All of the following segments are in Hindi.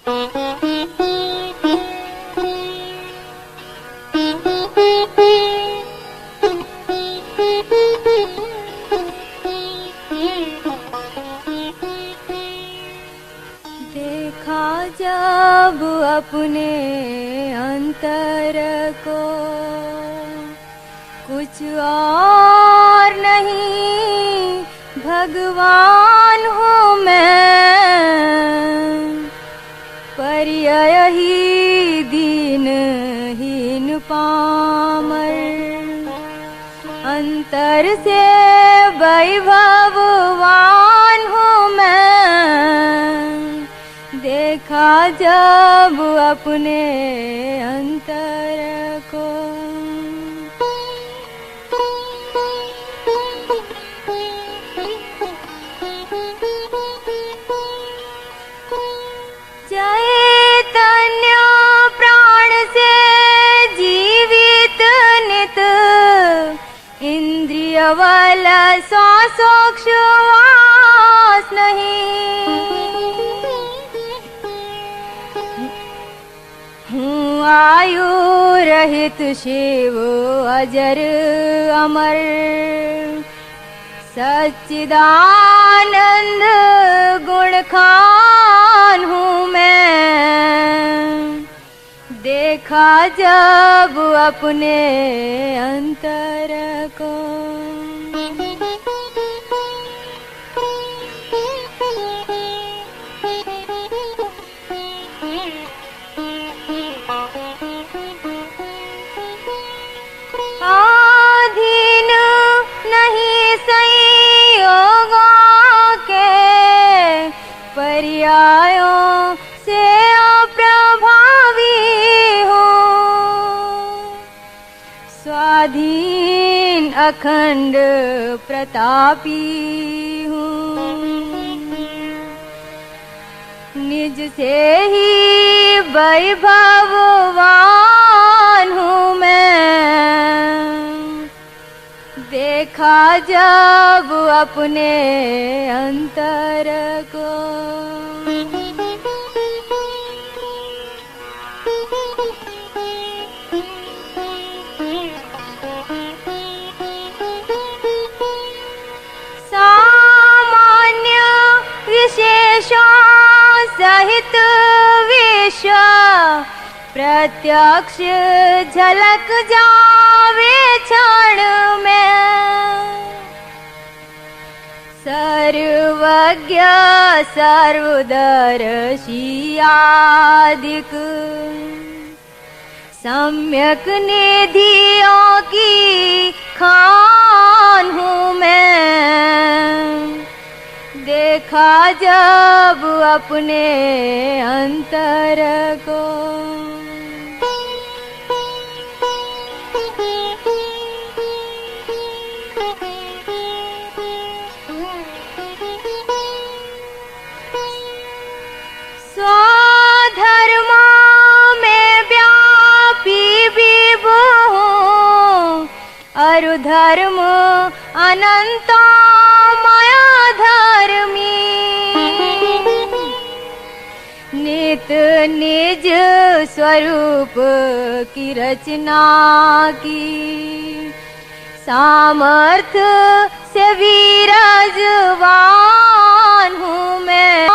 देखा जब अपने अंतर को, कुछ और नहीं भगवान हूँ मैं, पर यही दीनहीन पामर, अंतर से वैभववान हूँ मैं। देखा जब अपने अंतर को, चैतन्य प्राण से जीवित नित, इंद्रिय वाला श्वासोच्छ्वास नहीं। हूँ आयु रहित शिव अजर अमर, सच्चिदानंद गुण खान हूँ मैं। देखा जब अपने अंतर को, आधीन नहीं संयोगों के पर्यायों से अप्रभावी हूँ। स्वाधीन अखंड प्रतापी हूँ, निज से ही वैभववान हूँ मैं। देखा जब अपने अंतर को, सामान्य विशेषों सहित विश्व प्रत्यक्ष झलक जावे क्षण में। सर्वज्ञ सर्वदर्शियादिक सम्यक निधियों की खान हूँ मैं। देखा जब अपने अंतर को, स्वधर्म में व्यापी विभु हूँ, अरुधर्म अनंता माया धर्मी। नित निज स्वरूप की रचना की, सामर्थ्य से विराजमान हूँ मैं।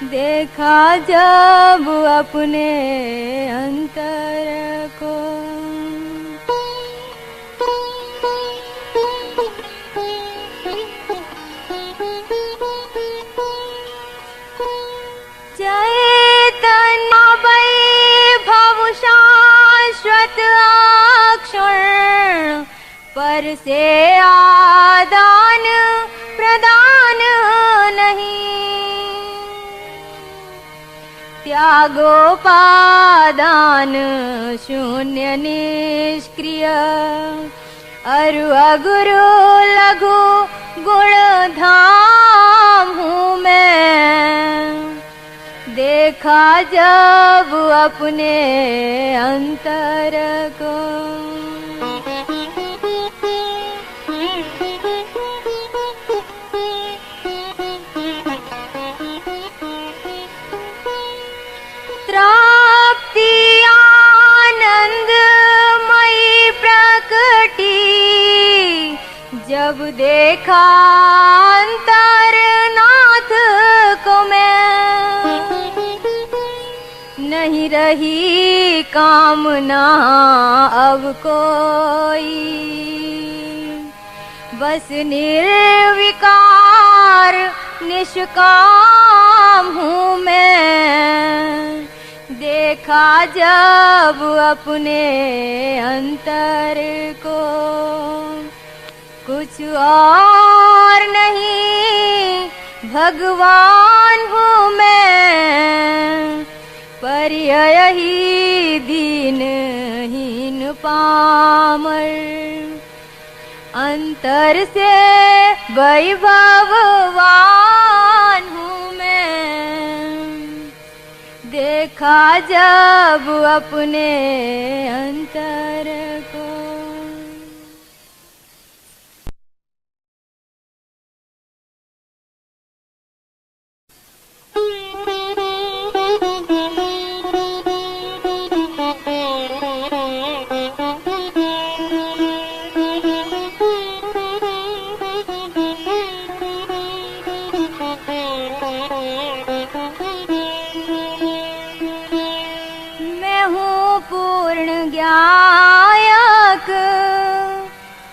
देखा जब अपने अंतर को, चैतन्य वैभव शाश्वत अक्षर, पर से आदान प्रदान नहीं। त्यागोपादान शून्य निष्क्रिय, अरु अगुरु लघु गुण धाम हूँ मैं। देखा जब अपने अंतर को, जब देखा अंतरनाथ को मैं, नहीं रही कामना अब कोई, बस निर्विकार निष्काम हूँ मैं। देखा जब अपने अंतर को, कुछ और नहीं भगवान हूँ मैं, पर यही दीनहीन पामर। अंतर से वैभववान हूँ मैं, देखा जब अपने अंतर को। गायक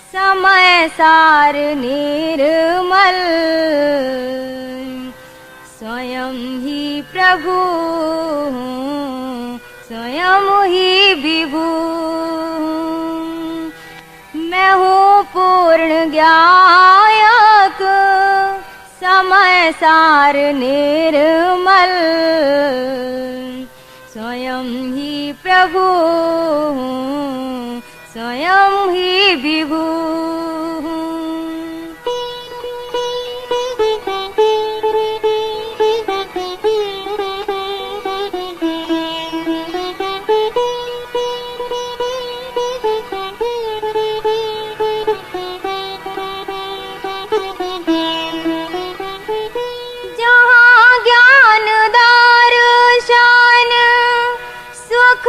समय सार निर्मल, स्वयं ही प्रभु स्वयं ही विभु। मैं हूँ पूर्ण गायक समय सार निर्मल, स्वयं ही प्रभु स्वयं ही विभु। जहाँ ज्ञान दर्शन सुख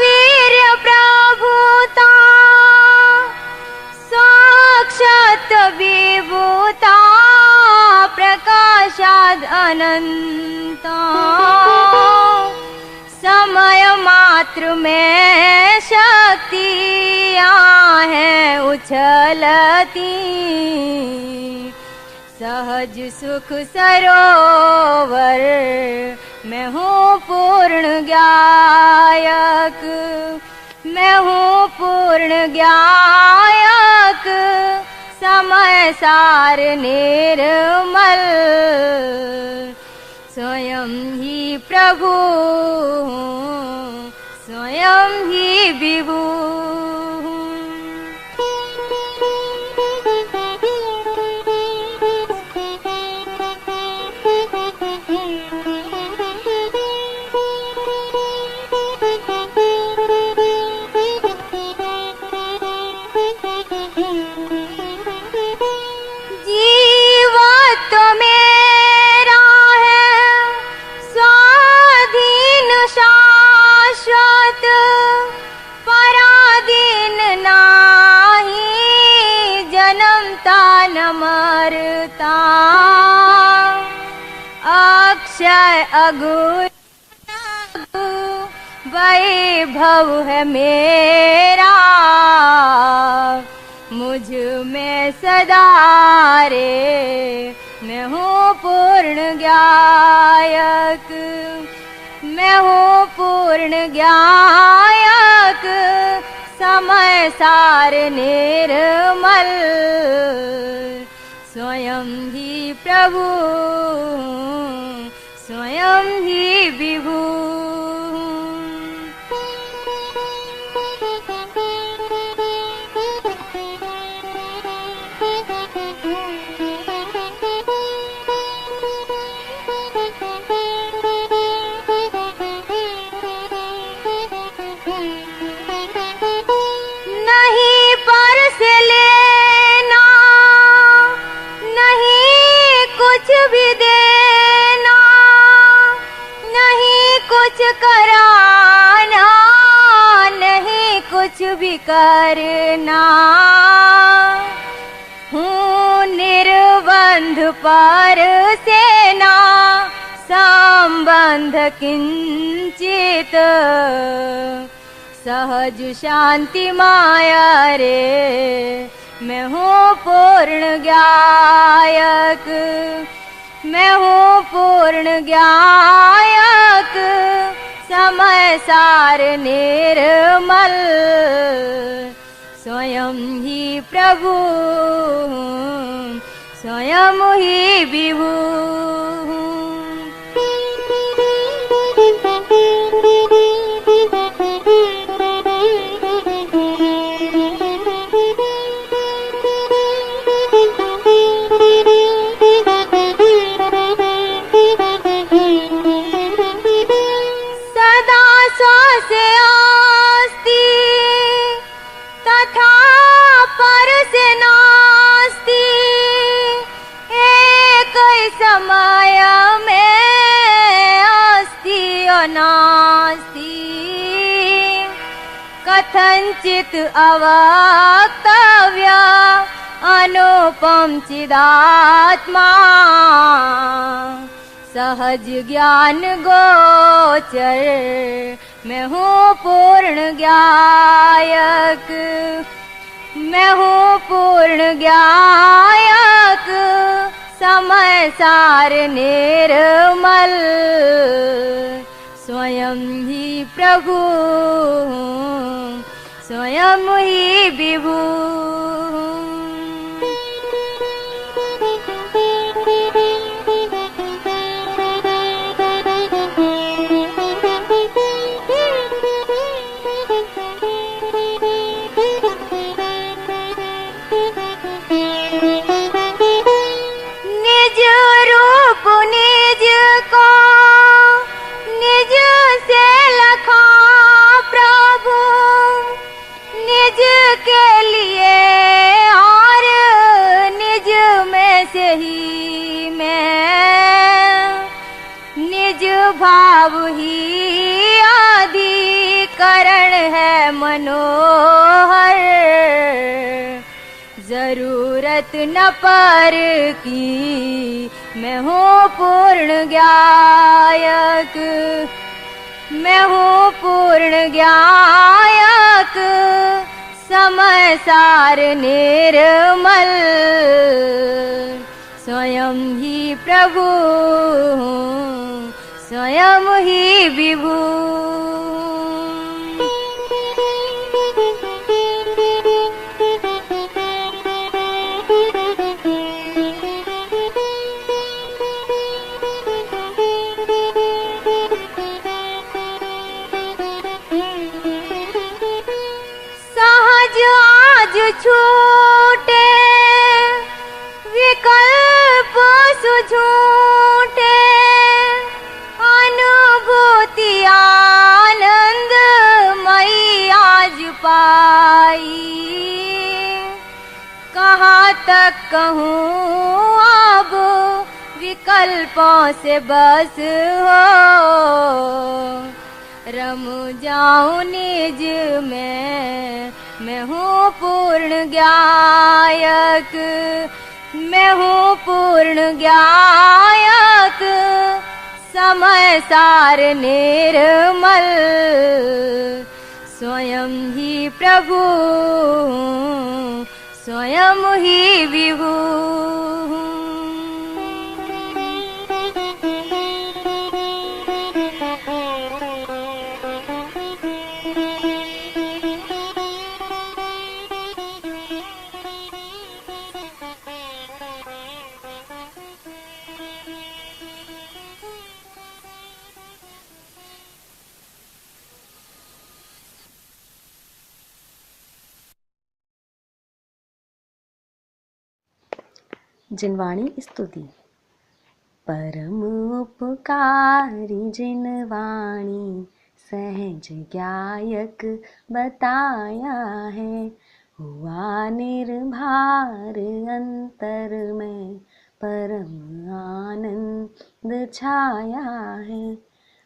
वीर्य प्रभुता, साक्षात विभूता प्रकाशाद अनंता, समय मात्र में शक्तियाँ हैं उछलती, सहज सुख सरोवर मैं हूँ पूर्ण गायक। मैं हूँ पूर्ण गायक समय सार निर्मल, स्वयं ही प्रभु स्वयं ही विभु। मरता अक्षय अगुण वैभव है मेरा, मुझ में सदा रे मैं हूँ पूर्ण गायक। मैं हूँ पूर्ण गायक समय सार निर्मल, स्वयं ही प्रभु स्वयं ही विभु। नहीं परस लेना, नहीं कुछ भी देना, नहीं कुछ कराना, नहीं कुछ भी करना, हूँ पर सेना संबंध किंचित सहज शांति माया रे मैं हूँ पूर्ण गायक, मैं हूँ पूर्ण गायक समय सार निर्मल स्वयं ही प्रभु स्वयं ही विभु। समय में अस्ति अनास्ति कथंचित अवक्तव्य अनुपम चिदात्मा सहज ज्ञान गोचर मैं हूँ पूर्ण गायक, मैं हूँ पूर्ण गायक समय सार निर्मल स्वयं ही प्रभु स्वयं ही विभु। भाव ही आदिकरण है मनोहर जरूरत न पर की मैं हूँ पूर्ण गायक, मैं हूँ पूर्ण गायक समय सार निर्मल स्वयं ही प्रभु स्वयं ही विभु। सहज आज छूटे विकल्प सुझूटे अनुभूति आनंद मई आज पाई कहाँ तक कहूँ अब विकल्पों से बस हो रम जाऊं निज में मैं हूँ पूर्ण गायक, मैं हूँ पूर्ण गायक समय सार निर्मल स्वयं ही प्रभु स्वयं ही विभु। जिनवाणी स्तुति। परम उपकारी जिनवाणी सहज गायक बताया है हुआ निर्भार अंतर में परम आनंद छाया है।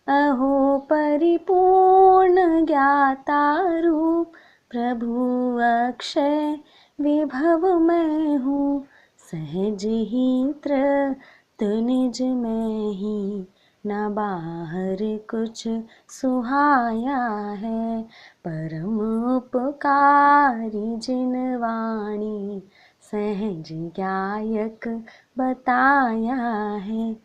अहो परिपूर्ण ज्ञाता रूप प्रभु अक्षय विभव मैं हूँ सहज ही तृप्त निज में ही, न बाहर कुछ सुहाया है। परम उपकारी जिन वाणी सहज गायक बताया है।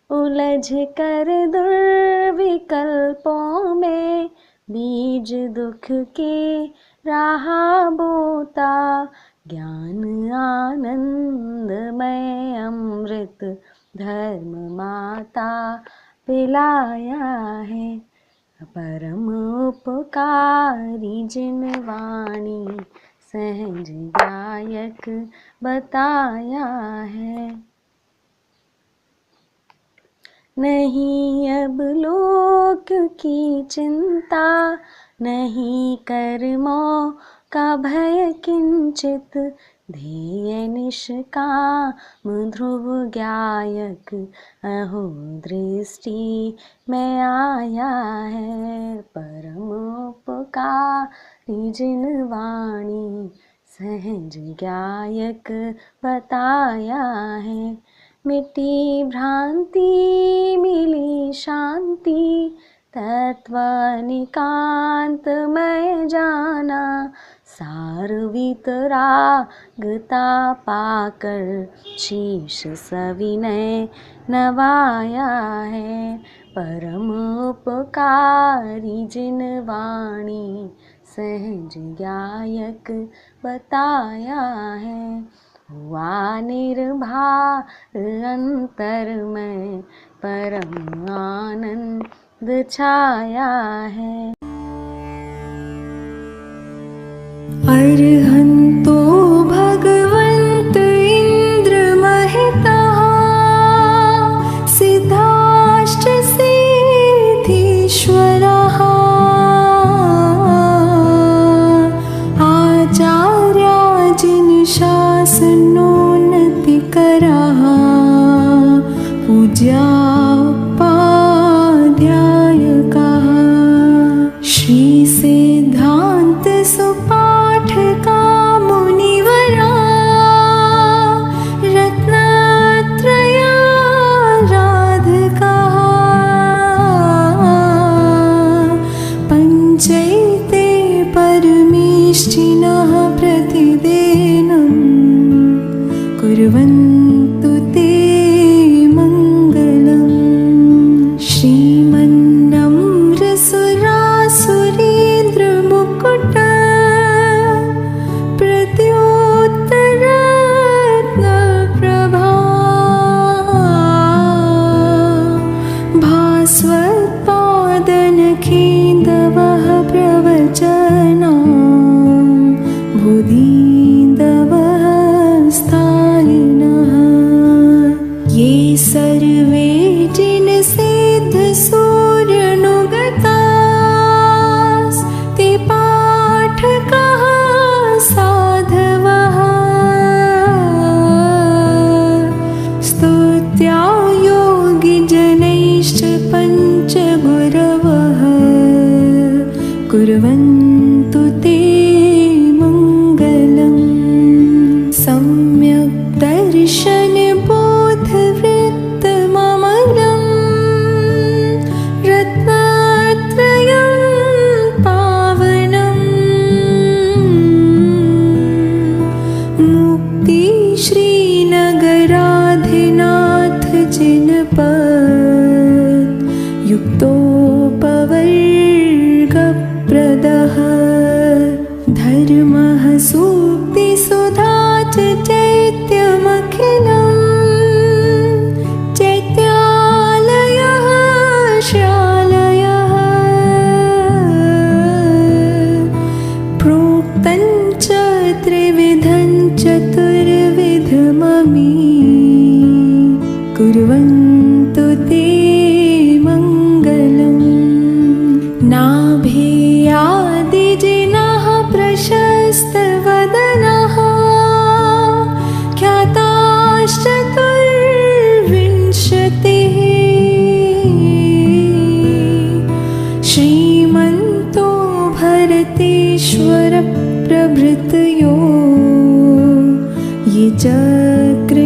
उलझ कर दुर्विकल्पों में बीज दुख के रहा बोता, ज्ञान आनंदमय अमृत धर्म माता पिलाया है। परम उपकारी जिन वाणी सहज गायक बताया है। नहीं अब लोक की चिंता, नहीं कर्मों का भय किंचित, ध्येय निष्काम ध्रुव गायक अहो दृष्टि में आया है। परम उपकारी जिन वाणी सहज गायक बताया है। मिटी भ्रांति मिली शांति, तत्व निकांत मैं जाना, सार वितरागता पाकर शीश सविनय नवाया है। परम उपकारी जिन वाणी सहज गायक बताया है। हुआ निर्भार अंतर में परम आनंद छाया है। अर्हन्तो भगवन्त इन्द्र महितः, सिद्धाश्च सिद्धीश्वरः, आचार्या जिन शासनोन्नतिकरः, पूज्या उपाध्यायकाः। श्री सिद्धांत सुपाठ का मुनिवरा, रत्नत्रयाराधकाः। पंचैते परमेष्ठिनः प्रतिदिनं, कुर्वन्तु ते मङ्गलम्। श्रीमन्नम्रसुरासुरेन्द्रमुकुट प्रत्युत्तरत्नप्रभा, भास्वत्पादनखेन्दवः प्रवचना, भूदीन्दवः स्थायिनः। ये सर्वे जिन सिद्ध सूर्यनुगतास्, ते पाठकाः साधवः। स्तुत्या योगिजनैश्च पञ्चगुरवः, कुर्वन्तु ते मङ्गलम्। सम्यक् दर्शन बोधवृत्तममलम्, रत्नत्रयं पावनम्। मुक्ति श्रीनगराधिनाथ जिनपद, युक्तोपवर्गप्रदः। धर्मः सूक्तिसुधा च चैत्यमखिलम्, चैत्यालयः श्यालयः। प्रोक्तं च त्रिविधं चतुर्विधममि, कुर्वन्तु ते मङ्गलम्। नाभेयादिजिनः प्रशस्तवदनः, ख्याताश्चतुर्विंशतिः। श्रीमन्तो भरतेश्वर प्रभृतयो, ये चक्र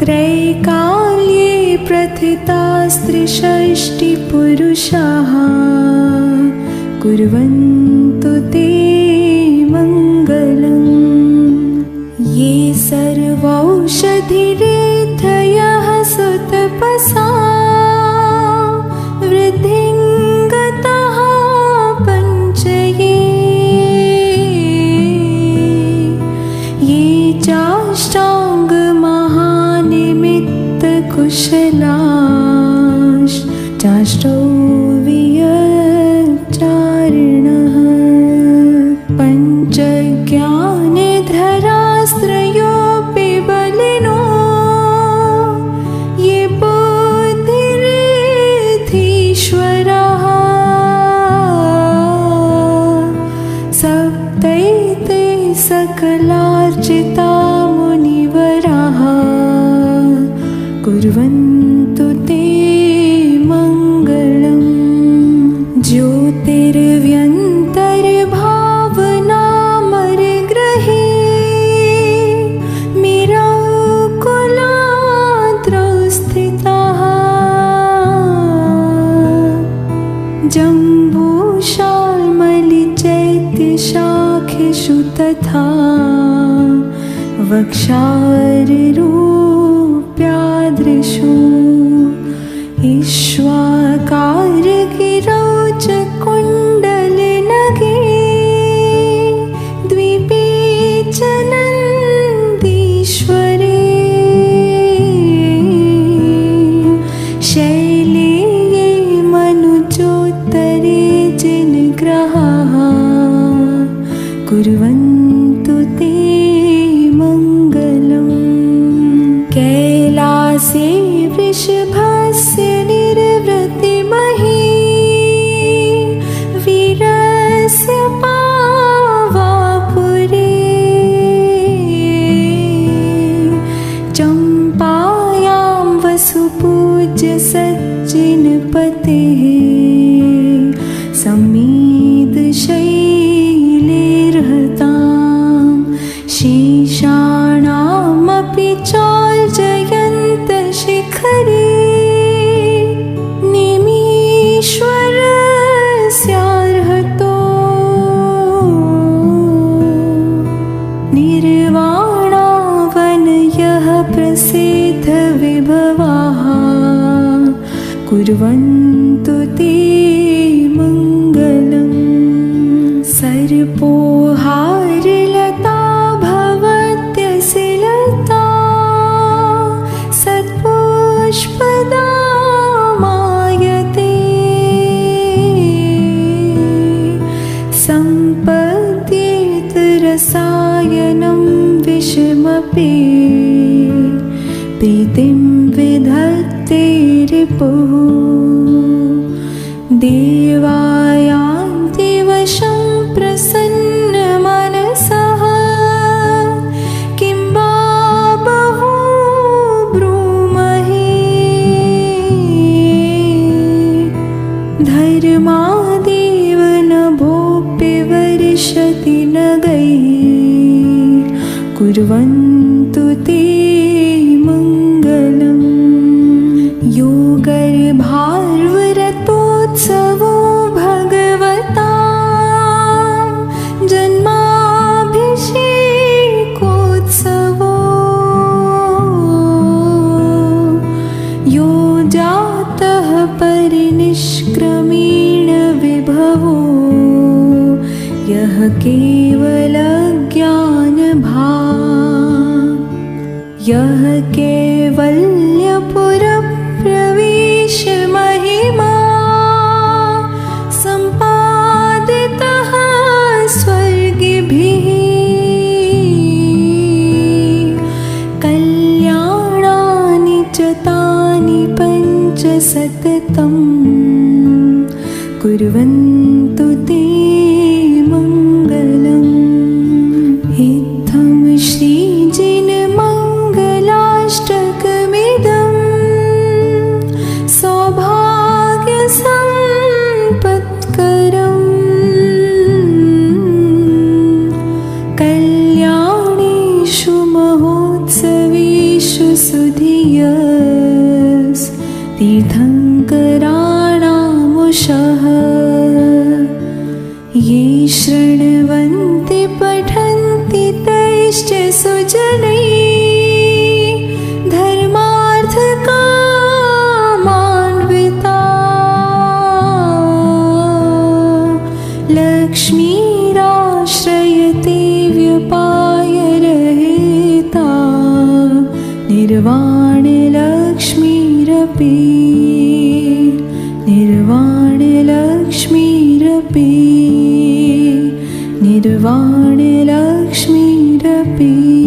त्रैकाल्ये प्रथितास्त्रिषष्टिपुरुषाः कुर्वन्तु ते मङ्गलम्। ये सर्वौषधिरेद्धयः सुतपसा वृद्धिं गताः पञ्चये, ये चाष्टाङ्गमहानिमित्तकुशलाश्चाष्टौ वियच्चारिणः। पञ्चज्ञानधरास्त्रयोऽपि बलिनो ये बुद्धिरिद्धीश्वरः। सप्तैते सकलार्चिता मुनिवराः कुर्वन्तु ते मङ्गलम्। ज्योतिर्व्यन्तर्भावनामरग्रहे मीराकुलाद्रौ स्थिताः जम्बूशाल्मलिचैत्यशाखेषु तथा वक्षाररूप्यादृशु ईश्वाकारगिरौ च कुण्डलनगे द्वीपे च नन्दीश्वरे शैले ये मनुजोत्तरे जिनग्रहाः कुर्वन्तु ते मङ्गलम्। कैलासे वृषभस्य निर्वृतिमहि वीरस्य पावापुरे चम्पायां वसुपूज्य सज्जनपतेः समीदशैलेर्हतां शेषाणामपि चाल्जयन्तशिखरे निमीश्वरस्यार्हतो निर्वाणावनयः प्रसिद्धविभवाः कुर्वन्तु ते मङ्गलम्। सर्पोहारलता भवत्यसिलता सत्पुष्पदा मायते सम्पद्येतरसायनं विषमपि प्रीतिं विधत्ते रिपुः देवायान्ति वशं प्रसन्नमनसः किं वा बहु ब्रूमहे धर्मादेव नभोऽपि वर्षति नगैः कुर्वन्तु ते मङ्गलम्। योगर्भार्वरतोत्सवो भगवता जन्माभिषेकोत्सवो यो जातः परिनिष्क्रमेण विभवो यः केवलज्ञानभाक् यः कैवल्यपुरप्रवेशमहिमा सम्पादितः स्वर्गिभिः कल्याणानि च तानि पञ्च सततं कुर्वन्तु ते मङ्गलम्। इत्थं श्रीजिनमङ्गलाष्टकमिदं सौभाग्यसम्पत्करम् कल्याणेषु महोत्सवेषु सुधि यस् तीर्थङ्कराणामुषः ये शृण्वन्ति पठन्ति तैश्च सुजनैः धर्मार्थकामान्विताः लक्ष्मीराश्रयते व्यपायरहिता निर्वाणलक्ष्मीरपि निर्वाणलक्ष्मीरपि निर्वाणलक्ष्मीरपि